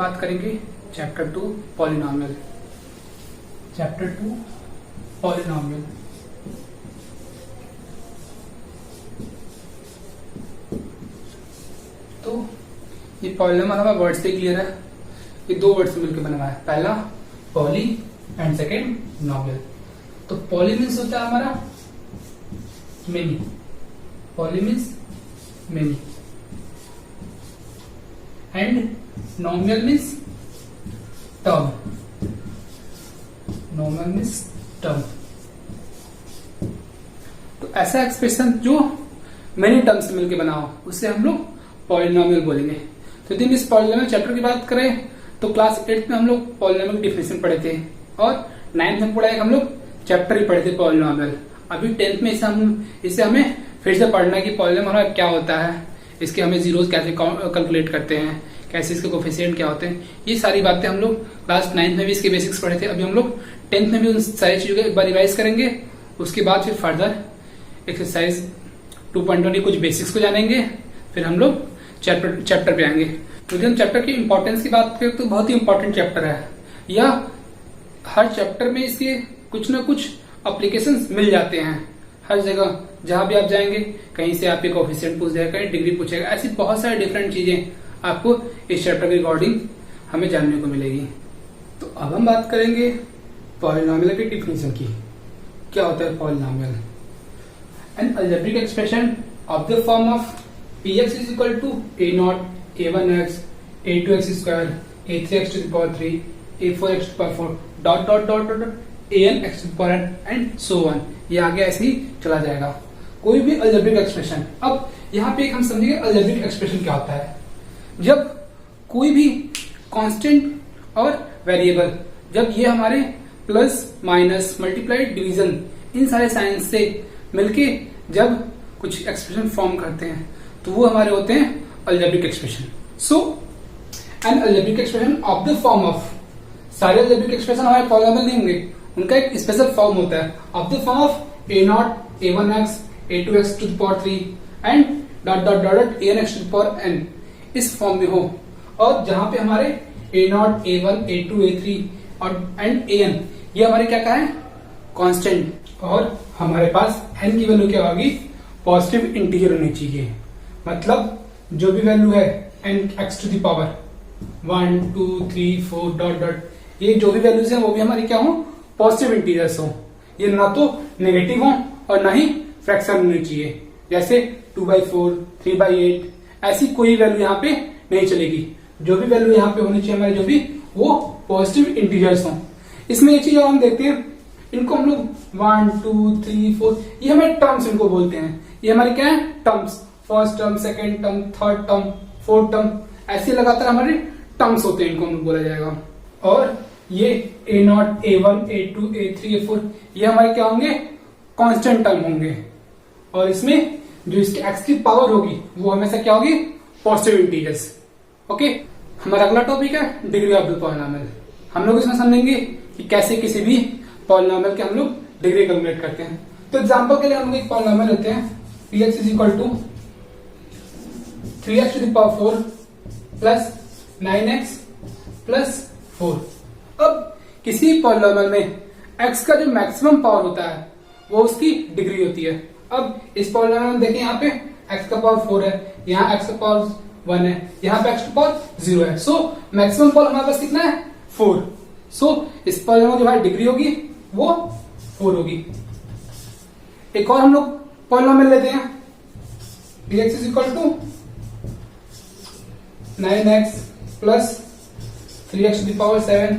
बात करेंगे chapter 2 polynomial. Chapter 2 polynomial. तो ये पॉलिनॉमियल हमारा वर्ड से क्लियर है। ये दो वर्ड से मिलकर बना हुआ है, पहला पॉली एंड सेकेंड नॉमियल। तो पॉली मीन्स होता है हमारा many, poly means many, and nomial means term, nomial means term. तो ऐसा एक्सप्रेशन जो मेनी टर्म से मिलकर बना हो उससे हम लोग पॉलिनॉमियल बोलेंगे। तो यदि इस पॉलिनॉमियल चैप्टर की बात करें तो क्लास 8 में हम लोग पॉलिनॉमियल की डिफिनेशन पढ़े थे और 9th में पढ़ा हम लोग चैप्टर ही पढ़े थे पॉलिनॉमियल। अभी 10th में इसे हमें फिर से पढ़ना है कि पॉलिनॉमियल क्या होता है, इसके हमें जीरोस कैसे कैलकुलेट करते हैं, कैसे इसके कोफिशिएंट क्या होते हैं। ये सारी बातें हम लोग क्लास 9th में भी इसके बेसिक्स पढ़े थे। अभी हम लोग 10th में भी उन सारी चीजों को एक बार रिवाइज करेंगे। उसके बाद फिर फर्दर एक्सरसाइज 2.1 के कुछ बेसिक्स को जानेंगे, फिर हम लोग चैप्टर पे आएंगे। तो हम चैप्टर की इंपॉर्टेंस की बात करें तो बहुत ही इंपॉर्टेंट चैप्टर है। यह हर चैप्टर में इसके कुछ ना कुछ एप्लीकेशंस मिल जाते हैं। हर जगह जहां भी आप जाएंगे कहीं से आपके कोफिशिएंट पूछ जाएगा, कहीं डिग्री पूछेगा, ऐसी बहुत सारी डिफरेंट चीजें आपको इस चैप्टर के रिगार्डिंग हमें जानने को मिलेगी। तो अब हम बात करेंगे पॉलिनॉमियल की डिफिनेशन की। क्या होता है polynomial? N algebraic expression of the form of px is equal to a0, a1x, a2x square, a3x to the power 3, a4x to the power 4, dot dot dot dot dot anx to the power n and so on। ये आगे ऐसे ही चला जाएगा कोई भी algebraic expression. अब यहाँ पे हम समझेंगे अलजेब्रिक एक्सप्रेशन क्या होता है। जब कोई भी कांस्टेंट और वेरिएबल, जब ये हमारे plus minus multiply division in सारे साइंस से मिलके जब कुछ एक्सप्रेशन फॉर्म करते हैं तो वो हमारे होते हैं algebraic expression. So an algebraic expression of the form of, सारे अलजेब्रिक एक्सप्रेशन हमारे पॉलिनॉमियल नहीं होंगे, उनका एक स्पेशल फॉर्म होता है of the form of a0, a1x, a2x to the power 3 and dot dot dot dot anx to the power n, इस फॉर्म में हो। और जहां पे हमारे a0, a1, a2, a3 और एंड an ये हमारे क्या है कांस्टेंट, और हमारे पास n की वैल्यू क्या होगी पॉजिटिव इंटीजर होनी चाहिए। मतलब जो भी वैल्यू है n x to the power 1, 2, 3, 4 dot dot, ये जो भी वैल्यूज हैं वो भी हमारी क्या हो पॉजिटिव इंटीजर्स हो। ये ना तो नेगेटिव हो और ना ही फ्रैक्शन होनी चाहिए, जैसे 2/4, 3/8, ऐसी कोई वैल्यू यहाँ पे नहीं चलेगी। जो भी वैल्यू यहाँ पे होनी चाहिए हमारी जो भी वो पॉजिटिव इंटीजर्स हो। इसमें एक चीज और हम देखते हैं, इनको हम लोग 1, 2, 3, 4 ये हमारे टर्म्स इनको बोलते हैं। ये हमारे क्या है terms, first term, second term, third term, fourth term, ऐसे लगातार हमारे टर्म्स होते हैं, इनको हम बोला जाएगा। और ये a0, a1, a2, a3, a4 ये हमारे क्या होंगे कांस्टेंट टर्म होंगे। और इसमें जो इसकी x की पावर होगी वो हमेशा क्या होगी पॉजिटिव इंटीजर्स। ओके, हमारा अगला टॉपिक है डिग्री ऑफ द पॉलिनॉमियल। हम लोग इसमें समझेंगे कि कैसे किसी भी पॉलिनॉमियल के हम लोग डिग्री कैलकुलेट करते हैं। तो एग्जांपल के लिए हम लोग एक पॉलिनॉमियल लेते हैं px is equal to 3x to the power 4 plus 9x plus 4। अब किसी पॉलिनॉमियल में x का जो मैक्सिमम पावर होता है वो उसकी डिग्री होती है। अब इस पॉलिनॉमियल में देखिए यहाँ पे x का पावर 4 है, यहाँ x का पावर 1 है, यहाँ पे x का पावर 0 है। सो मैक्सिमम पावर हमारे पास कितना है 4। सो इस पॉलिनॉमियल जो हमारी डिग्री होगी वो 4 होगी। एक और हम लोग पॉलिनॉमियल लेते हैं px is equal to 9x plus 3x to the power 7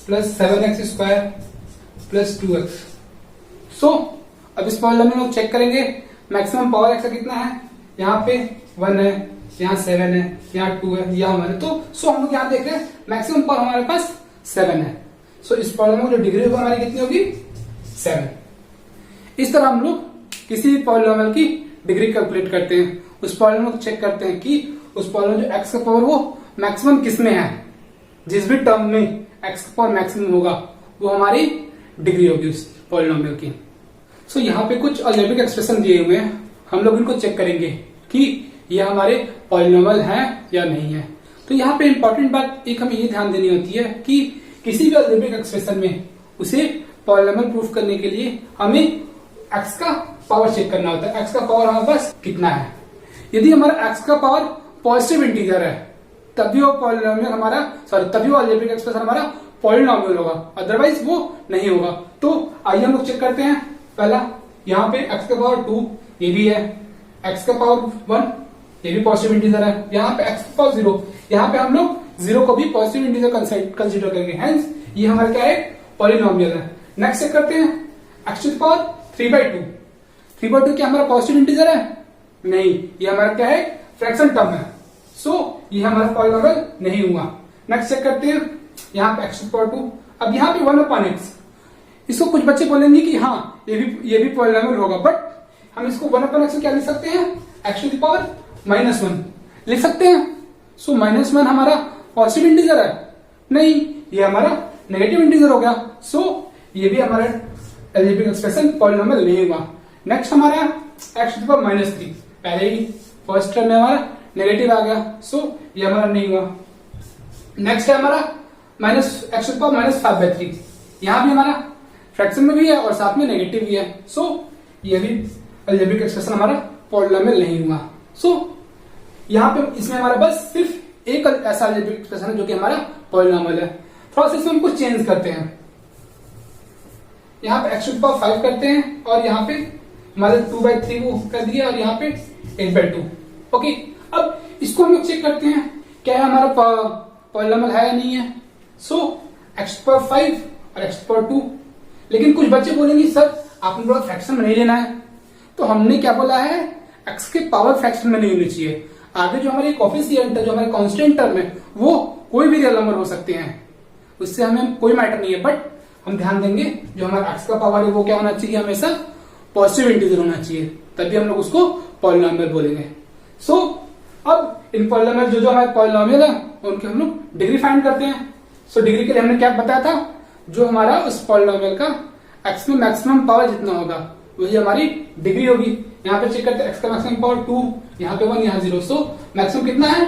plus 7x square plus 2x। So अब इस पॉलिनॉमियल में चेक करेंगे मैक्सिमम पावर x का कितना है, यहाँ पे 1 है, यहाँ 7 है, यहाँ 2 है, यहाँ 1 है। तो सो हम लोग यहाँ देख रहे हैं मैक्सिमम पावर हमारे पास 7 है। सो इस पॉलिनॉमियल जो डिग्री होगी हमारी कितनी होगी 7। इस तरह हम लोग किसी भी पॉलिनॉमियल की डिग्री कैलकुलेट करते हैं। उस पॉलिनॉमियल को चेक करते हैं कि उस पॉलिनॉमियल जो x का पावर वो मैक्सिमम किस में है, जिस भी टर्म में x का पावर मैक्सिमम होगा वो हमारी डिग्री होगी उस पॉलिनॉमियल की। सो यहाँ पे कुछ अलजेब्रिक एक्सप्रेशन दिए हुए हैं, हम लोग इनको चेक करेंगे कि ये हमारे पॉलिनॉमियल हैं या नहीं है। तो यहाँ पे इंपॉर्टेंट बात एक हमें ये ध्यान देनी होती है कि किसी भी अलजेब्रिक एक्सप्रेशन में उसे पॉलिनोमियल प्रूफ करने के लिए हमें एक्स का पावर चेक करना होता है। एक्स का पावर हमारे पास कितना है। यदि हमारा एक्स का पावर पॉजिटिव इंटीजर है तभी वो पॉलिनोमियल हमारा तभी वो अलजेब्रिक एक्सप्रेशन हमारा पॉलिनोमियल होगा, अदरवाइज वो नहीं होगा। तो आइए हम लोग चेक करते हैं। पहला यहाँ पे एक्स का पावर 2 ये भी है, एक्स का पावर 1 ये भी पॉजिटिव इंटीजर है, यहाँ पे एक्स का पावर 0, यहाँ पे हम लोग 0 को भी पॉजिटिव इंटीजर कंसीडर करेंगे, हेंस ये हमारा क्या है पॉलिनोमियल है। नेक्स्ट चेक करते हैं एक्स टू द पावर 3/2। 3/2 क्या हमारा पॉजिटिव इंटीजर है? नहीं, ये हमारा क्या है फ्रैक्शन टर्म है, सो ये हमारा पॉलिनोमियल नहीं हुआ। नेक्स्ट चेक करते हैं यहाँ पे एक्स टू द पावर 2। अब यहाँ पे 1/x, इसको कुछ बच्चे बोलेंगे कि हाँ ये भी पॉलिनोमियल होगा, बट हम इसको 1/x से क्या लिख सकते हैं एक्स टू द पावर -1 लिख सकते हैं। सो -1 हमारा पॉजिटिव इंटीजर है? नहीं, ये हमारा नेगेटिव इंटीजर हो गया, सो ये भी हमारा अलजेब्रिक एक्सप्रेशन पॉलिनोमियल नहीं हुआ। नेक्स्ट हमारा एक्स टू द पावर -3, पहले ही फर्स्ट टर्म में हमारा नेगेटिव आ गया, सो ये हमारा नहीं हुआ। नेक्स्ट है हमारा एक्स टू द पावर -5/3, यहाँ भी हमारा फ्रैक्शन में भी है और साथ में नेगेटिव भी है, सो ये भी अलजेब्रिक एक्सप्रेशन हमारा पॉलिनोमियल नहीं हुआ। सो यहाँ पे इसमें हमारा बस सिर्फ एक ऐसा अलजेब्रिक एक्सप्रेशन है जो कि हमारा पॉलिनोमियल है। थोड़ा सा इसमें हम कुछ चेंज करते हैं, यहाँ पे एक्स टू द पावर 5 करते हैं और यहाँ पे हमारे 2/3 को कर दिया और यहाँ पे 8/2। ओके, अब इसको हम लोग चेक करते हैं क्या है हमारा पॉलिनोमियल है या नहीं है। सो एक्स टू द पावर 5 और एक्स टू द पावर 2, लेकिन कुछ बच्चे बोलेंगे सर आपने बोला फ्रैक्शन में नहीं लेना है, तो हमने क्या बोला है एक्स के पावर फ्रैक्शन में नहीं होनी चाहिए। आगे जो हमारे कोफिशिएंट है, जो हमारे कांस्टेंट टर्म है, वो कोई भी रियल नंबर हो सकते हैं, उससे हमें कोई मैटर नहीं है, बट हम ध्यान देंगे जो हमारा एक्स का पावर है वो क्या होना चाहिए हमेशा पॉजिटिव इंटीजर होना चाहिए, तभी हम लोग उसको पॉलिनोमियल बोलेंगे। सो अब इन पॉलिनोमियल जो हमारे पॉलिनोमियल है उनके हम लोग डिग्री फाइंड करते हैं। सो डिग्री के लिए हमने क्या बताया था, जो हमारा उस पॉलिनोमियल का एक्स में मैक्सिमम पावर जितना होगा वही हमारी डिग्री होगी। यहाँ पे चेक करते हैं एक्स का मैक्सिमम पावर 2, यहाँ पे 1, यहाँ 0, सो मैक्सिमम कितना है।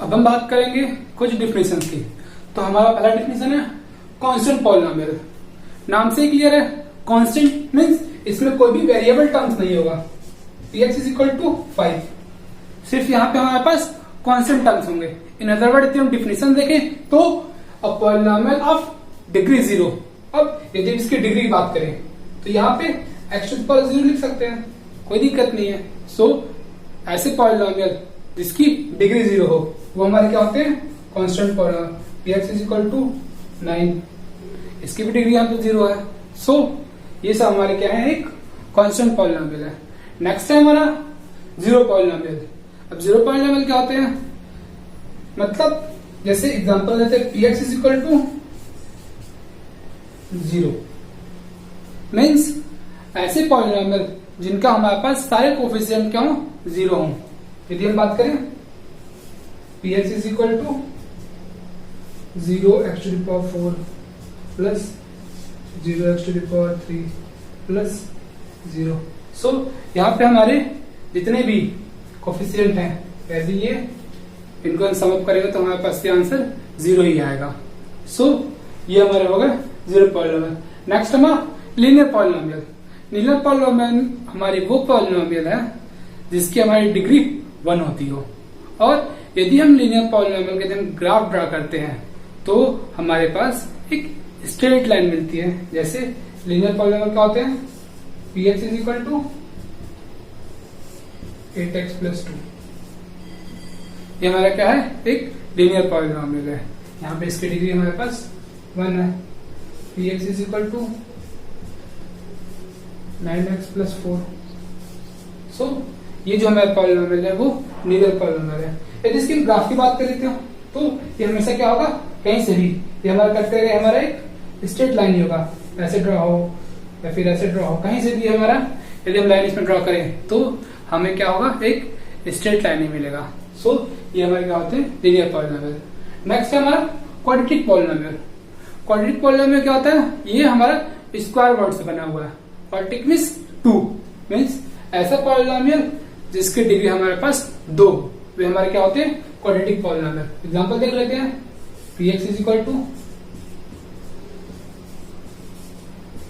अब हम बात करेंगे कुछ डिफिनेशन की। तो हमारा पहला डिफिनेशन है कांस्टेंट पॉलिनोमियल। नाम से क्लियर है, कांस्टेंट मींस इसमें कोई भी वेरिएबल टर्म्स नहीं होगा। px = 5, सिर्फ यहाँ पे हमारे पास कांस्टेंट टर्म्स होंगे। इन अदर वर्ड यदि हम डिफिनेशन देखें तो अ पॉलिनोमियल ऑफ डिग्री 0। अब यदि इसकी डिग्री की बात करें तो यहाँ पे एक्स टू द पावर 0 लिख सकते हैं, कोई दिक्कत नहीं है। सो ऐसे पॉलिनोमियल जिसकी डिग्री 0 हो वो हमारे क्या होते हैं कांस्टेंट पॉलिनोमियल। px = 9, इसकी भी डिग्री यहाँ पे 0 है। सो ये सब हमारे क्या है एक कांस्टेंट पॉलिनोमियल है। नेक्स्ट है हमारा जीरो पॉलिनोमियल। अब जीरो पॉलिनोमियल क्या होते हैं, मतलब जैसे एग्जांपल लेते हैं px = 0 मीन्स ऐसे पॉलिनोमियल जिनका हमारे पास सारे कोफिशिएंट क्या हो 0 हो। यदि हम बात करें px = 0x⁴ plus 0x⁴ plus 0। सो यहाँ पे हमारे जितने भी कोफिशिएंट हैं यदि ये इनको हम सम अप करेंगे तो हमारे पास आंसर 0 ही आएगा। सो ये हमारे हो गए जीरो पॉलिनोमियल। नेक्स्ट हमारा लीनियर पॉलिनोमियल। लीनियर पॉलिनोमियल हमारी वो पॉलिनोमियल है जिसकी हमारी डिग्री 1 होती हो, और यदि हम लीनियर पॉलिनोमियल के दिन ग्राफ ड्रा करते हैं तो हमारे पास एक स्ट्रेट लाइन मिलती है। जैसे लीनियर पॉलिनोमियल क्या होते हैं, px = 8x + 2, ये हमारा क्या है एक लीनियर पॉलिनोमियल है। यहाँ पे इसकी डिग्री हमारे पास 1 है। px = 9x + 4। सो ये जो हमारा पॉलिनोमियल है वो लीनियर पॉलिनोमियल है। यदि इसकी ग्राफ की बात करें तो ये हमेशा क्या होगा कहीं से भी ये हमारा करते गए हमारा एक स्ट्रेट लाइन ही होगा, ऐसे ड्रॉ हो या फिर ऐसे ड्रॉ हो, कहीं से भी हमारा यदि हम लाइन इसमें ड्रॉ करें तो हमें क्या होगा एक स्ट्रेट लाइन ही मिलेगा। सो ये हमारे क्या होते हैं लीनियर पॉलिनोमियल। नेक्स्ट है हमारा क्वाड्रेटिक पॉलिनोमियल। क्वाड्रेटिक पॉलिनोमियल क्या होता है, ये हमारा स्क्वायर वर्ड से बना हुआ है। क्वाड्रेटिक मीन्स 2 मीन्स ऐसा पॉलिनोमियल जिसकी डिग्री हमारे पास 2 वे हमारे क्या होते हैं, क्वाड्रेटिक पॉलिनॉमियल। एग्जांपल देख लेते हैं। px is equal to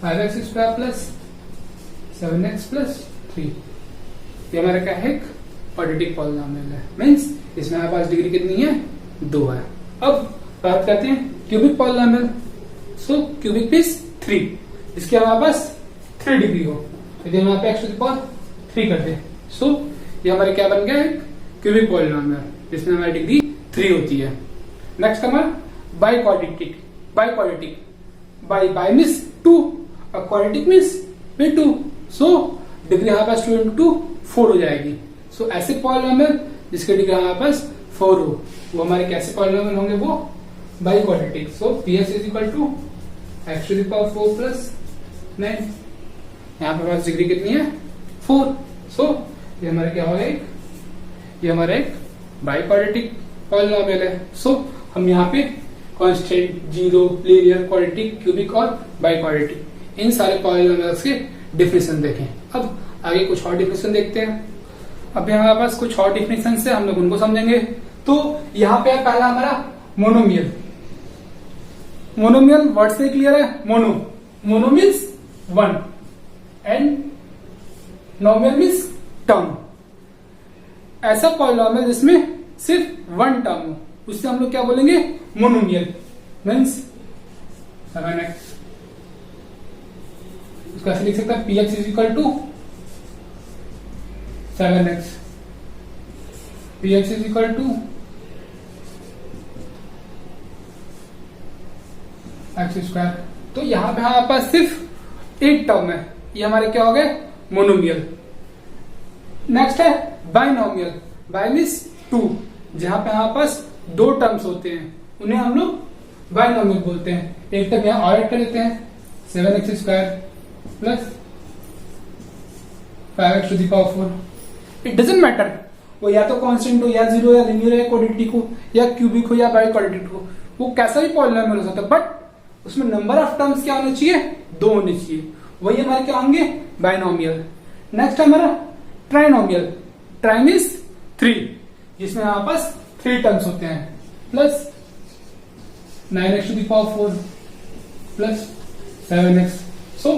5x square plus 7x plus 3। ये हमारा क्या है, क्वाड्रेटिक पॉलिनॉमियल है। मीन्स इसमें हमारे पास डिग्री कितनी है, 2 है। अब बात करते हैं क्यूबिक पॉलिनॉमियल। सो क्यूबिक मींस 3, इसके हमारे पास 3 डिग्री हो, यदि हम यहाँ पे x टू द पावर 3 कर दे, सो ये हमारे क्या बन गया, क्यूबिक पॉलिनॉमियल, जिसमें हमारी डिग्री 3 होती है। नेक्स्ट हमारा बाई क्वाड्रेटिक। बाई मीन्स 2 और क्वाड्रेटिक मीन्स 2, सो डिग्री हमारे पास 2 into 2 4 हो जाएगी। सो ऐसे पॉलिनॉमियल जिसकी डिग्री हमारे पास 4 हो, वो हमारे कैसे पॉलिनॉमियल होंगे, वो biquadratic. So px is equal to x to the power 4 plus 9। यहाँ पे पास डिग्री कितनी है, 4। सो ये हमारे क्या होगा, ये हमारा एक बाई क्वाड्रेटिक पॉलिनॉमियल है। सो हम यहाँ पे constant, zero, linear, quadratic, cubic और बाई क्वाड्रेटिक, इन सारे पॉलिनॉमियल्स के डिफिनेशन देखें। अब आगे कुछ और डिफिनेशन देखते हैं। अब हमारे पास कुछ और डिफिनेशन है, हम लोग उनको समझेंगे। तो यहाँ पे पहला हमारा मोनोमियल। मोनोमियल वर्ड से क्लियर है, mono means 1 and नोमियल means term. ऐसा पॉलिनॉमियल जिसमें सिर्फ 1 टर्म हो, उससे हम लोग क्या बोलेंगे, मोनोमियल। मीन्स 7x, उसका ऐसे लिख सकता है px is equal to 7x, px is equal to x square. तो यहां पे हमारे पास सिर्फ एक टर्म है, ये हमारे क्या हो गए, मोनोमियल। नेक्स्ट है बाइनोमियल। बाई मीन्स 2, जहां पे हमारे पास 2 टर्म्स होते हैं, उन्हें हम लोग बाइनोमियल बोलते हैं। एक टर्म यहां और ऐड कर लेते हैं, 7x square plus 5x to the power 4। It doesn't matter, वो या तो कांस्टेंट हो, या जीरो, या लीनियर, या क्वाड्रेटिक हो, या क्यूबिक हो, या बाई क्वाड्रेटिक हो, वो कैसा भी पॉलिनॉमियल हो सकता है, बट उसमें नंबर ऑफ टर्म्स क्या होने चाहिए, 2 होने चाहिए। वही हमारे क्या होंगे, बाइनोमियल। नेक्स्ट हमारा ट्राइनोमियल। ट्राई मींस 3, जिसमें हमारे पास 3 टर्म्स होते हैं, plus 9x to the power 4 plus 7x। So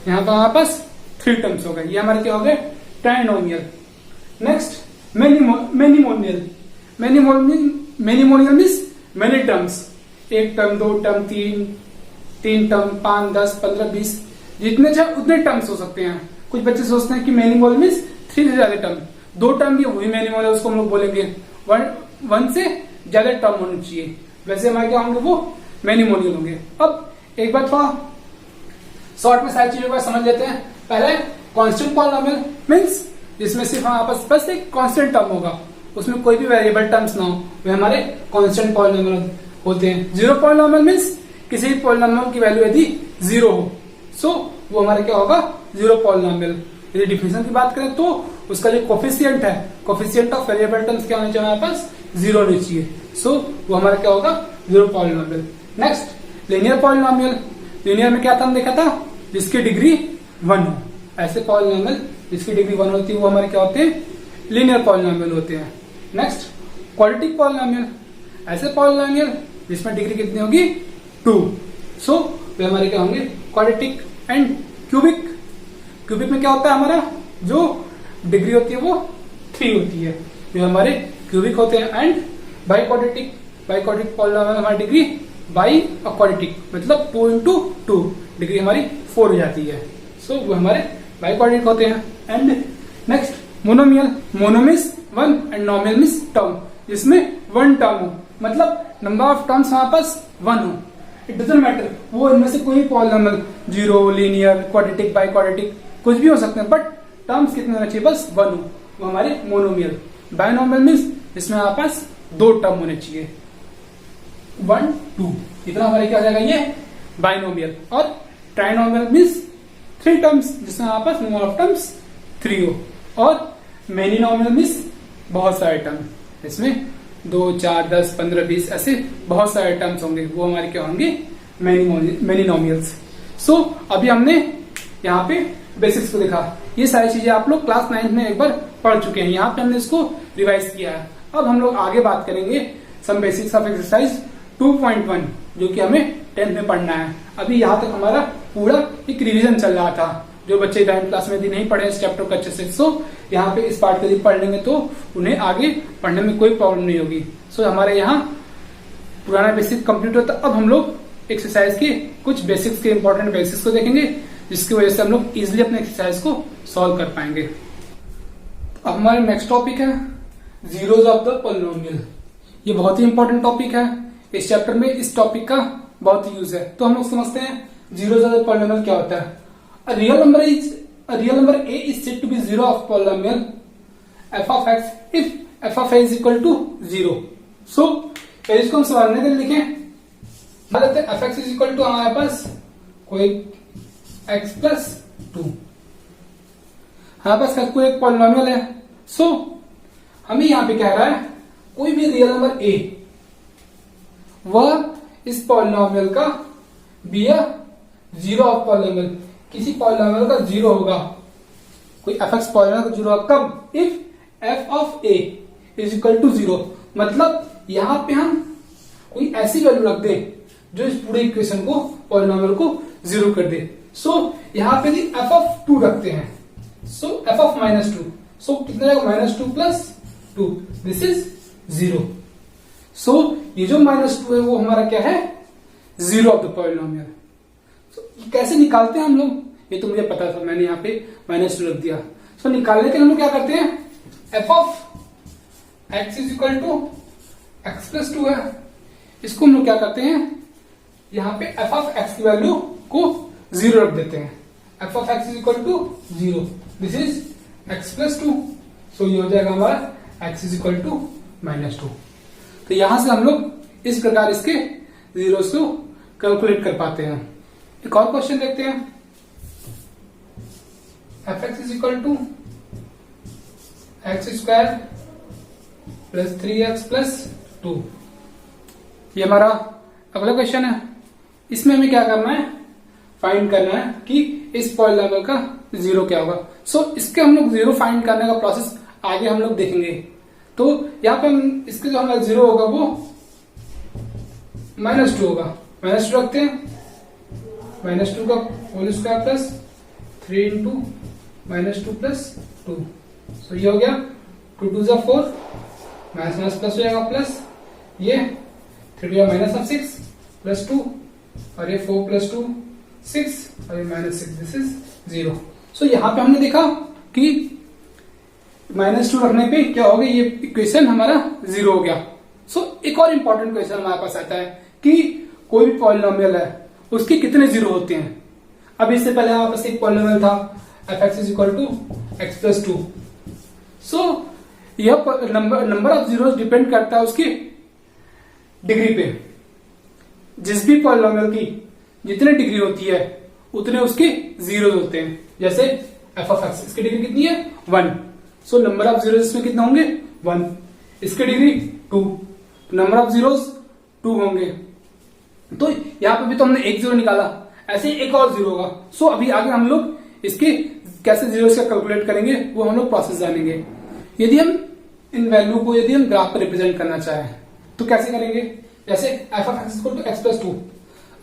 यहाँ पर हमारे पास 3 टर्म्स हो गए, ये हमारे क्या हो गए, ट्राइनोमियल। नेक्स्ट मेनिमोनियल। मेनिमोनियल means many terms, 1 term, 2 term, 3 term, 5, 10, 15, 20, जितने चाहे उतने टर्म्स हो सकते हैं। कुछ बच्चे सोचते हैं कि मेनिमोनियल मीन्स 3 से ज्यादा टर्म, 2 टर्म भी वही मेनिमोनियल, उसको हम लोग बोलेंगे 1 से ज्यादा टर्म होनी चाहिए, वैसे हमारे क्या होंगे, वो मेनिमोनियल होंगे। अब एक बार थोड़ा शॉर्ट में सारी चीजों को समझ लेते हैं। पहले कांस्टेंट पॉलिनॉमियल मींस जिसमें सिर्फ हमारे पास बस एक कांस्टेंट टर्म होगा, उसमें कोई भी वेरिएबल टर्म्स ना हो, वे हमारे कांस्टेंट पॉलिनॉमियल होते हैं। जीरो पॉलिनॉमियल मींस किसी भी पॉलिनॉमियल की वैल्यू यदि 0 हो, सो वो हमारे क्या होगा, जीरो पॉलिनॉमियल। यदि डिफिनेशन की बात करें तो उसका जो कोफिशिएंट है, कोफिशिएंट ऑफ वेरिएबल टर्म्स क्या होना चाहिए, हमारे पास 0 होनी चाहिए। सो वो हमारा क्या होगा, zero polynomial. Next linear polynomial. Linear में क्या था, हम देखा था, जिसकी डिग्री 1 हो। ऐसे पॉलिनॉमियल जिसकी डिग्री 1 होती है वो हमारे क्या होते हैं, लीनियर पॉलिनॉमियल होते हैं। Next quadratic polynomial. ऐसे पॉलिनॉमियल जिसमें डिग्री कितनी होगी, 2। सो वे हमारे क्या होंगे, क्वाड्रेटिक। And cubic. क्यूबिक में क्या होता है, हमारा जो डिग्री होती है वो 3 होती है, जो हमारे क्यूबिक होते हैं। And by quadratic. By quadratic polynomial हमारी डिग्री बाई और क्वाड्रेटिक मतलब 2 into 2, डिग्री हमारी 4 हो जाती है। सो वो हमारे बाई क्वाड्रेटिक होते हैं। And next monomial. Mono means 1 and नोमियल means term, जिसमें 1 टर्म हो, मतलब नंबर ऑफ टर्म्स हमारे पास 1 हो। इट डजंट मैटर, वो इनमें से कोई polynomial, zero, linear, quadratic, by quadratic, कुछ भी हो सकते हैं, बट टर्म्स कितने होने चाहिए, बस 1 हो, वो हमारे मोनोमियल। बाइनोमियल मीन्स जिसमें हमारे पास 2 टर्म होने चाहिए, 1, 2, इतना हमारे क्या हो जाएगा, ये बाइनोमियल। और ट्राइनोमियल मीन्स 3 टर्म्स, जिसमें हमारे पास नंबर ऑफ टर्म्स 3 हो। और मेनिनोमियल मीन्स बहुत सारे टर्म, इसमें 2, 4, 10, 15, 20 ऐसे बहुत सारे टर्म्स होंगे, वो हमारे क्या होंगे, मेनिनोमियल्स। सो अभी हमने यहाँ पे बेसिक्स को देखा, ये सारी चीजें आप लोग क्लास 9th में एक बार पढ़ चुके हैं, यहाँ पे हमने इसको रिवाइज किया है। अब हम लोग आगे बात करेंगे सम बेसिक्स ऑफ एक्सरसाइज 2.1 जो कि हमें 10th में पढ़ना है। अभी यहाँ तक हमारा पूरा एक रिवीजन चल रहा था। जो बच्चे 9th क्लास में यदि नहीं पढ़े इस चैप्टर को अच्छे से, सो यहाँ पे इस पार्ट को यदि पढ़ लेंगे तो उन्हें आगे पढ़ने में कोई प्रॉब्लम नहीं होगी। सो हमारे यहाँ पुराना बेसिक कंप्लीट होता। अब हम लोग एक्सरसाइज के कुछ बेसिक्स के इंपॉर्टेंट बेसिक्स को देखेंगे, जिसकी वजह से हम लोग इजिली अपने एक्सरसाइज को सॉल्व कर पाएंगे। अब हमारा नेक्स्ट टॉपिक है जीरोज ऑफ द पॉलिनोमियल। ये बहुत ही इंपॉर्टेंट टॉपिक है। इस चैप्टर में इस टॉपिक का बहुत यूज है। तो हम लोग समझते हैं जीरोज ऑफ द पॉलिनोमियल क्या होता है। A real number a is said to be zero of polynomial f of x if f of a is equal to 0. So इसको हम सवालने के लिए लिखें, मान लेते हैं f(x) is equal to हमारे पास कोई x plus 2, हमारे पास कोई एक पॉलिनोमियल है। सो हमें यहाँ पे कह रहा है कोई भी रियल नंबर a वह इस पॉलिनोमियल का बी जीरो ऑफ पॉलिनोमियल, किसी पॉलिनोमियल का जीरो होगा, कोई fx पॉलिनोमियल का जीरो होगा कब, if f of a is equal to 0। मतलब यहां पे हम कोई ऐसी वैल्यू रख दे जो इस पूरे इक्वेशन को पॉलिनोमियल को जीरो कर दे। सो यहां पे f ऑफ 2 रखते हैं, सो f ऑफ -2, सो कितना जाएगा -2 प्लस 2, दिस इज 0। सो ये जो -2 है वो हमारा क्या है, जीरो ऑफ द पॉलिनोमियल। कैसे निकालते हैं हम लोग, ये तो मुझे पता था, मैंने यहाँ पे -2 रख दिया। सो निकालने के लिए हम लोग क्या करते हैं, f of x is equal to x plus 2 है, इसको हम लोग क्या करते हैं, यहाँ पे f ऑफ x की वैल्यू को 0 रख देते हैं। f of x is equal to 0, this is x plus 2। So ये हो जाएगा हमारा x इज इक्वल टू -2। तो यहां से हम लोग इस प्रकार इसके जीरोस को कैलकुलेट कर पाते हैं। एक और क्वेश्चन देखते हैं, f(x) is equal to x square plus 3x plus 2। ये हमारा अगला क्वेश्चन है। इसमें हमें क्या करना है, फाइंड करना है कि इस पॉलिनोमियल का जीरो क्या होगा। सो इसके हम लोग जीरो फाइंड करने का प्रोसेस आगे हम लोग देखेंगे। तो यहाँ पे हम इसके जो हमारा जीरो होगा वो -2 होगा, -2 रखते हैं, -2 का whole square plus 3 into -2 plus 2। So ये हो गया 2 2 = 4, माइनस प्लस हो जाएगा प्लस ये 3 -6 प्लस 2 और ये 4 प्लस 2 6 और ये -6, दिस इज 0। सो यहाँ पे हमने देखा कि -2 रखने पे क्या हो गया, ये इक्वेशन हमारा 0 हो गया। सो एक और इंपॉर्टेंट क्वेश्चन हमारे पास आता है कि कोई भी पॉलिनोमियल है उसके कितने जीरो होते हैं। अब इससे पहले हमारे पास एक पॉलिनोमियल था f(x) is equal to x plus 2। So यह नंबर ऑफ जीरो डिपेंड करता है उसकी डिग्री पे। जिस भी पॉलिनोमियल की जितने डिग्री होती है उतने उसके जीरो होते हैं। जैसे f ऑफ x, इसकी डिग्री कितनी है 1, सो नंबर ऑफ जीरोस इसमें कितना होंगे 1, इसकी डिग्री 2, नंबर ऑफ जीरोस 2 होंगे। तो यहां पे भी तो हमने एक जीरो निकाला, ऐसे एक और जीरो होगा। सो अभी आगे हम लोग इसके कैसे जीरो से कैलकुलेट करेंगे वो हम लोग प्रोसेस जानेंगे। यदि हम इन वैल्यू को यदि हम ग्राफ पर रिप्रेजेंट करना चाहें तो कैसे करेंगे, जैसे f of x equal to x plus 2।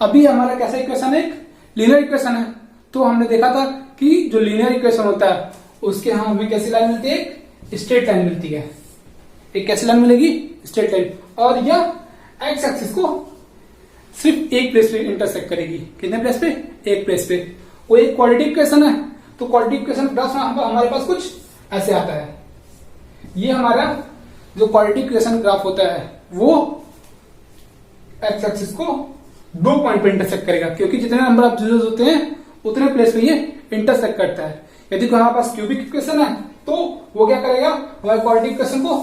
अभी हमारा कैसा इक्वेशन है, एक लीनियर इक्वेशन है। तो हमने देखा था कि जो लीनियर इक्वेशन होता है उसके यहाँ हमें कैसी लाइन मिलती है, एक स्ट्रेट लाइन मिलती है। एक कैसी लाइन मिलेगी, स्ट्रेट लाइन, और यह x एक्सिस को सिर्फ एक प्लेस पे इंटरसेक्ट करेगी। कितने प्लेस पे, एक प्लेस पे। वो एक क्वाड्रेटिक इक्वेशन है, तो क्वाड्रेटिक इक्वेशन ग्राफ हमारे पास कुछ ऐसे आता है। ये हमारा जो क्वाड्रेटिक इक्वेशन ग्राफ होता है वो x एक्सिस को 2 पॉइंट पे इंटरसेक्ट करेगा, क्योंकि जितने नंबर ऑफ जीरोस होते हैं उतने प्लेस पे ये इंटरसेक्ट करता है। यदि हमारे पास क्यूबिक इक्वेशन है तो वो क्या करेगा, हमारे क्वाड्रेटिक इक्वेशन को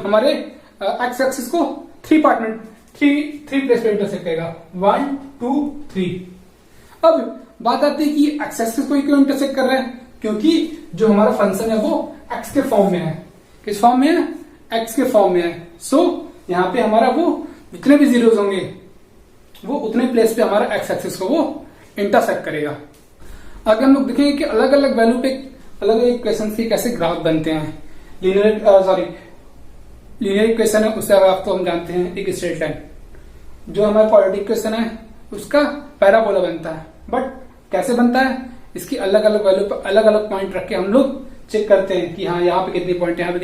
हमारे x एक्सिस को 3 पार्ट में 3 प्लेस पे इंटरसेक्ट करेगा, 1 2 3। अब बात आती है कि x एक्सिस को क्यों इंटरसेक्ट कर रहे हैं, क्योंकि जो हमारा फंक्शन है वो x के फॉर्म में है। किस फॉर्म में है, x के फॉर्म में है। सो यहाँ पे हमारा वो जितने भी जीरोस होंगे वो उतने प्लेस पे हमारा x एक्सिस को वो इंटरसेक्ट करेगा। आगे हम लोग देखेंगे कि अलग अलग वैल्यू पे अलग अलग इक्वेशन के कैसे ग्राफ बनते हैं। लीनियर इक्वेशन है उसका ग्राफ तो हम जानते हैं एक स्ट्रेट लाइन। जो हमारा क्वाड्रेटिक इक्वेशन है उसका पैराबोला बनता है। बट कैसे बनता है, इसकी अलग अलग वैल्यू पर अलग अलग पॉइंट रख के हम लोग चेक करते हैं कि हाँ यहाँ पे कितने पॉइंट, यहाँ पे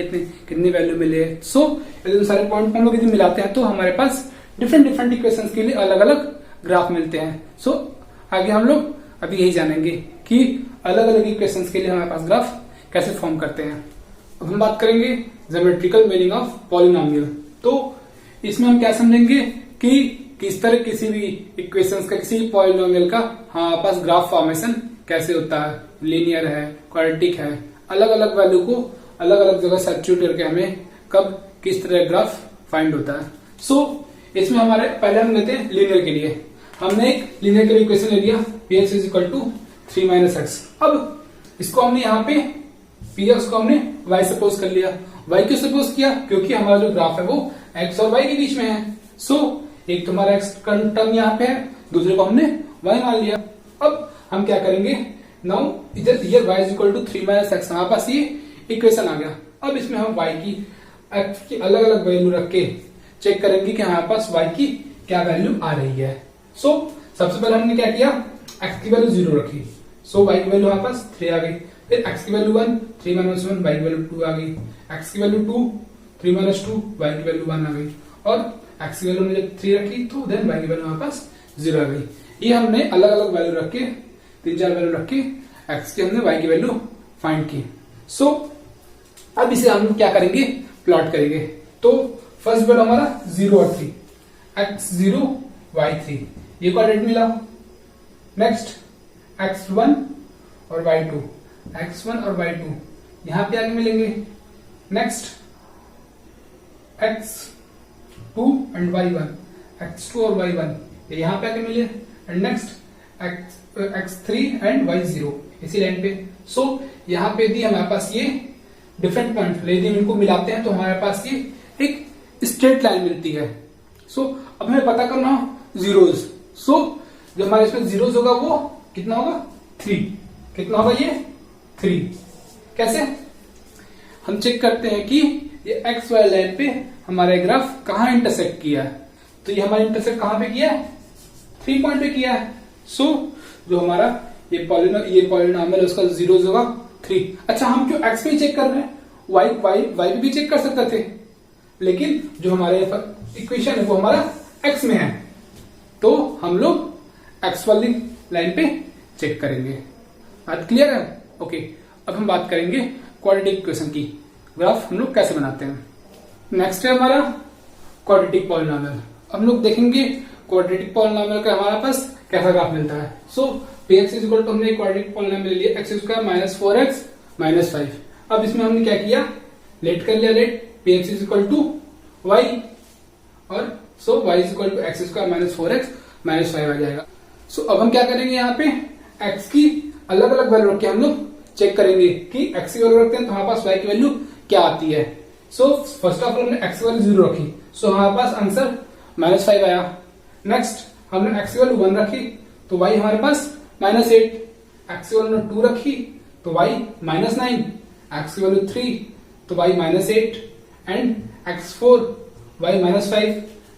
कितनी वैल्यू मिले। सो यदि सारे पॉइंट हम लोग यदि मिलाते हैं तो हमारे पास डिफरेंट डिफरेंट इक्वेशन के लिए अलग अलग ग्राफ मिलते हैं। सो आगे हम लोग अभी यही जानेंगे कि अलग अलग इक्वेशन के लिए हमारे पास ग्राफ कैसे फॉर्म करते हैं। अब हम बात करेंगे ज्योमेट्रिकल मीनिंग ऑफ पॉलिनोमियल। तो इसमें हम क्या समझेंगे कि किस तरह किसी भी इक्वेशंस का, किसी भी पॉलिनोमियल का हमारे पास ग्राफ फॉर्मेशन कैसे होता है, लीनियर है, क्वाड्रेटिक है, अलग अलग वैल्यू को अलग अलग जगह सब्स्टिट्यूट करके हमें कब किस तरह ग्राफ फाइंड होता है। सो इसमें हमारे पहले हम लेते हैं लीनियर के लिए। हमने एक लीनियर के लिए इक्वेशन ले लिया px is equal to 3 - x। अब इसको हमने यहाँ पे px को हमने y सपोज कर लिया। y क्यों सपोज किया, क्योंकि हमारा जो ग्राफ है वो x और y के बीच में है। सो एक तो हमारा x का टर्म यहाँ पे है, दूसरे को हमने y मान लिया। अब हम क्या करेंगे, नाउ इधर y is equal to 3 - x, हमारे पास ये इक्वेशन आ गया। अब इसमें हम y की x की अलग अलग वैल्यू रख के चेक करेंगे कि हमारे पास y की क्या वैल्यू आ रही है। सो सबसे पहले हमने क्या किया, x की वैल्यू 0 रखी। सो y की वैल्यू हमारे पास 3 आ गई। फिर x की वैल्यू 1, 3 - 1, y की वैल्यू 2 आ गई। x की वैल्यू 2, 3 - 2, y की वैल्यू 1 आ गई। और x की वैल्यू हमने जब 3 रखी तो देन y की वैल्यू हमारे पास 0 आ गई। ये हमने अलग अलग वैल्यू रख के, 3-4 वैल्यू रख के x की हमने y की वैल्यू फाइंड की। सो अब इसे हम क्या करेंगे, प्लॉट करेंगे। तो फर्स्ट वैल्यू हमारा 0 और 3, x0 y3 ये कोऑर्डिनेट मिला। नेक्स्ट x1 और y2, x1 और y2 यहां पे आगे मिलेंगे। Next x2 and y1, x2 और y1 ये यहां पे आगे मिले। And next x3 and y0 इसी लाइन पे। सो यहां पे यदि हमारे पास ये डिफरेंट पॉइंट यदि इनको मिलाते हैं तो हमारे पास ये एक स्ट्रेट लाइन मिलती है। सो अब हमें पता करना जीरोज। सो जो हमारे इसमें जीरोज होगा वो कितना होगा, 3। कितना होगा ये 3। कैसे हम चेक करते हैं कि ये एक्स वाई लाइन पे हमारा ग्राफ कहां इंटरसेक्ट किया है। तो ये हमारा इंटरसेक्ट कहां पे किया है, 3 पॉइंट पे किया है। सो जो हमारा ये पॉलिनोमियल उसका जीरोज होगा 3। अच्छा हम क्यों एक्स पे चेक कर रहे हैं, वाई पे भी चेक कर सकते थे, लेकिन जो हमारे इक्वेशन है वो हमारा एक्स में है तो हम लोग एक्स वाली लाइन पे चेक करेंगे। बात क्लियर है? ओके। अब हम बात करेंगे क्वाड्रेटिक इक्वेशन की, ग्राफ हम लोग कैसे बनाते हैं। नेक्स्ट है हमारा क्वाड्रेटिक पॉलिनोमियल। हम लोग देखेंगे क्वाड्रेटिक पॉलिनोमियल का हमारे पास कैसा ग्राफ मिलता है। So px is equal to हमने क्वाड्रेटिक पॉलिनोमियल लिया x square minus 4x minus 5। अब इसमें हमने क्या किया, लेट कर लिया, let px is equal to y और so y is equal to x square minus 4x minus 5 आ जाएगा। सो अब हम क्या करेंगे, यहाँ पे x की अलग अलग वैल्यू रख के हम लोग चेक करेंगे कि x की वैल्यू रखते हैं तो हमारे पास y की वैल्यू क्या आती है। सो फर्स्ट ऑफ ऑल हमने x की वैल्यू 0 रखी, सो हमारे पास आंसर माइनस 5 आया। नेक्स्ट हमने x की वैल्यू 1 रखी तो y हमारे पास माइनस 8, x की वैल्यू 2 रखी तो y माइनस 9, x की वैल्यू 3 तो y minus 8 and x4 y minus 5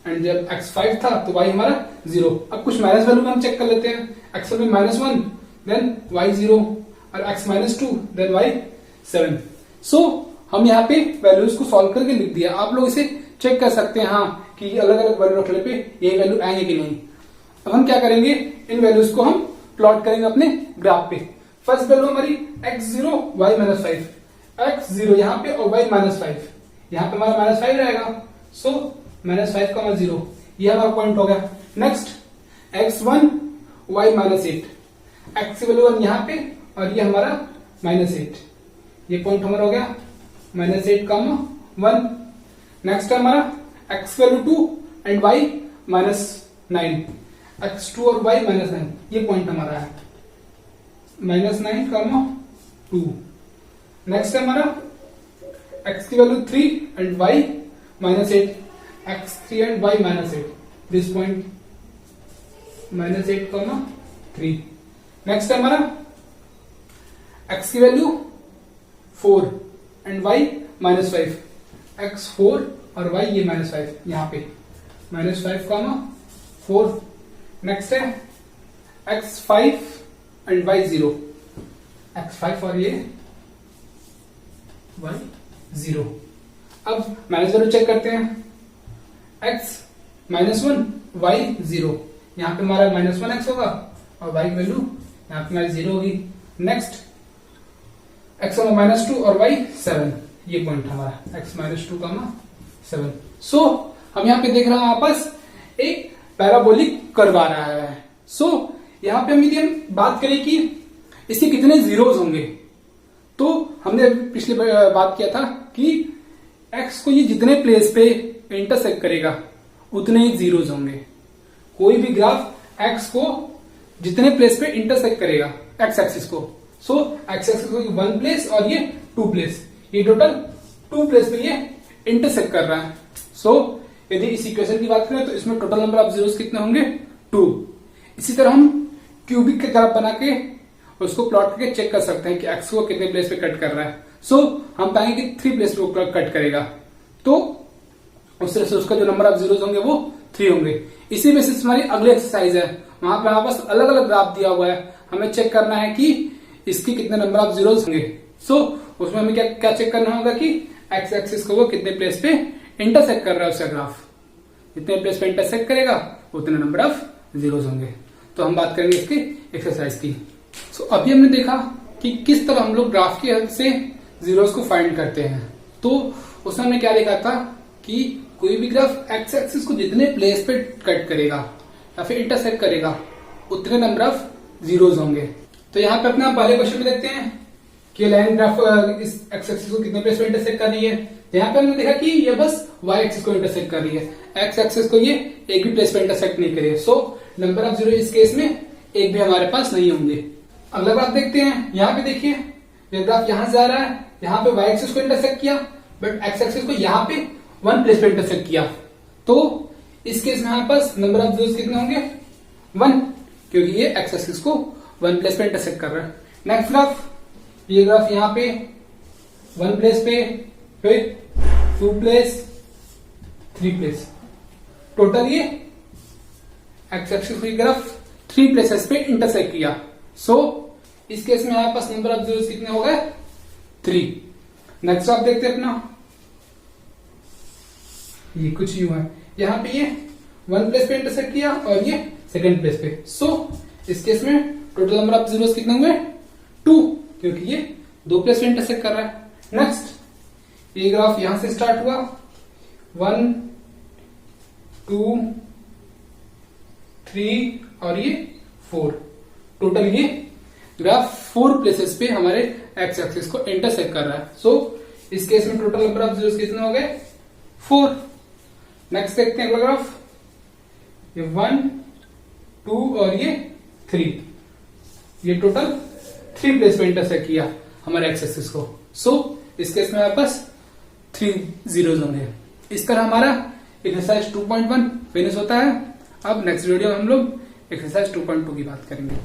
and जब x5 था तो y हमारा 0। अब कुछ माइनस वैल्यू में हम चेक कर लेते हैं, x value minus 1 then y 0 और x minus 2 then y 7। So हम यहाँ पे वैल्यूज को सॉल्व करके लिख दिया। आप लोग इसे चेक कर सकते हैं हाँ कि अलग अलग वैल्यू रखने पे ये वैल्यू आएंगे कि नहीं। अब हम क्या करेंगे, इन वैल्यूज को हम प्लॉट करेंगे अपने ग्राफ पे। फर्स्ट वैल्यू हमारी x0 y माइनस 5, x0 यहाँ पे और y माइनस 5, यहाँ पे हमारा माइनस 5 रहेगा। सो माइनस 5 का 0 ये हमारा पॉइंट हो गया। Next x1 y minus 8, x की वैल्यू 1 यहाँ पे और ये हमारा माइनस 8, ये पॉइंट हमारा हो गया माइनस 8 का 1। नेक्स्ट है हमारा x value 2 and y minus 9, x2 और y माइनस 9 ये पॉइंट हमारा है माइनस 9 का 2। नेक्स्ट है हमारा x की value 3 and y minus 8, x3 and y minus 8 this point minus 8 का 3। नेक्स्ट है हमारा x की वैल्यू 4 एंड y -5, x4 और y ये -5 यहाँ पे -5, 4। नेक्स्ट है x5 एंड y 0, x5 और ये y 0। अब -0 चेक करते हैं, x -1 y 0, यहाँ पे हमारा -1x होगा और y वैल्यू यहाँ पे हमारी 0 होगी। नेक्स्ट x -2 और y 7, ये पॉइंट हमारा x -2, 7। सो हम यहाँ पे देख रहे हैं आपस एक पैराबोलिक कर्व आ रहा है। सो यहाँ पे हम यदि हम बात करें कि इसके कितने जीरोस होंगे, तो हमने पिछले बात किया था कि x को ये जितने प्लेस पे इंटरसेक्ट करेगा उतने ही जीरोस होंगे। कोई भी ग्राफ x को जितने प्लेस पे इंटरसेक्ट करेगा x एक्सिस को, सो x एक्सिस को 1 प्लेस और ये 2 प्लेस, ये टोटल 2 प्लेस पे ये इंटरसेक्ट कर रहा है। सो यदि इस इक्वेशन की बात करें तो इसमें टोटल नंबर ऑफ जीरोस कितने होंगे, 2। इसी तरह हम क्यूबिक के ग्राफ बना के उसको प्लॉट करके चेक कर सकते हैं कि x को कितने प्लेस पे कट कर रहा है। सो हम पाएंगे कि 3 प्लेस पे कट करेगा, तो उस तरह से उसका जो नंबर ऑफ जीरोस होंगे वो 3 होंगे। इसी बेसिस हमारी अगली एक्सरसाइज है, वहां पे हमारे पास अलग अलग ग्राफ दिया हुआ है, हमें चेक करना है कि इसके कितने नंबर ऑफ जीरोस होंगे। सो उसमें हमें क्या चेक करना होगा कि एक्स एक्सिस को वो कितने प्लेस पे इंटरसेक्ट कर रहा है उसका ग्राफ, जितने प्लेस पे इंटरसेक्ट करेगा उतने नंबर ऑफ जीरोस होंगे। तो हम बात करेंगे इसकी एक्सरसाइज की। सो अभी हमने देखा कि किस तरह हम लोग ग्राफ की हेल्प से जीरोस को फाइंड करते हैं। तो उसमें हमने क्या देखा था कि कोई भी ग्राफ एक्स एक्सिस को जितने प्लेस पे कट करेगा या फिर इंटरसेक्ट करेगा उतने नंबर ऑफ जीरोस होंगे। तो यहाँ पे अपना पहले क्वेश्चन में देखते हैं कि लाइन ग्राफ इस एक्स एक्सिस को कितने प्लेस पे इंटरसेक्ट कर रही है। यहाँ पे हमने देखा कि ये बस y एक्सिस को इंटरसेक्ट कर रही है, x एक्सिस को ये एक भी प्लेस पे इंटरसेक्ट नहीं करी है। सो नंबर ऑफ जीरो इस केस में एक भी हमारे पास नहीं होंगे। अगला बात देखते हैं, यहाँ पे देखिए ये ग्राफ यहाँ से आ रहा है, यहाँ पे y एक्सिस को इंटरसेक्ट किया बट x एक्सिस को यहाँ पे 1 प्लेस पे इंटरसेक्ट किया, तो इस केस में हमारे पास नंबर ऑफ जीरोस कितने होंगे, 1, क्योंकि ये x एक्सिस को 1 प्लेस पे इंटरसेक्ट कर रहा है। नेक्स्ट ग्राफ, ये ग्राफ यहाँ पे 1 प्लेस पे, फिर 2 प्लेस, 3 प्लेस, टोटल ये एक्स एक्सिस की ग्राफ 3 प्लेसेस पे इंटरसेक्ट किया। सो इस केस में हमारे पास नंबर ऑफ जीरोस कितने हो गए, 3। नेक्स्ट आप देखते हैं अपना, ये कुछ यूं है, यहाँ पे ये 1 प्लेस पे इंटरसेक्ट किया और ये 2nd प्लेस पे। सो इस केस में टोटल नंबर ऑफ जीरोस कितने हुए, 2, क्योंकि ये 2 प्लेस पे इंटरसेक्ट कर रहा है। नेक्स्ट ये ग्राफ यहां से स्टार्ट हुआ, 1, 2, 3 और ये 4, टोटल ये ग्राफ 4 प्लेसेस पे हमारे एक्स एक्सिस को इंटरसेक्ट कर रहा है। सो इस केस में टोटल नंबर ऑफ जीरोस कितने हो गए, 4। नेक्स्ट देखते हैं अगला ग्राफ, ये 1, 2 और ये 3, ये टोटल 3 प्लेस पे इंटरसेक्ट किया हमारे एक्स एक्सिस को। सो इस केस में हमारे पास 3 जीरोस होंगे। इस तरह हमारा एक्सरसाइज 2.1 फिनिश होता है। अब नेक्स्ट वीडियो में हम लोग एक्सरसाइज 2.2 की बात करेंगे।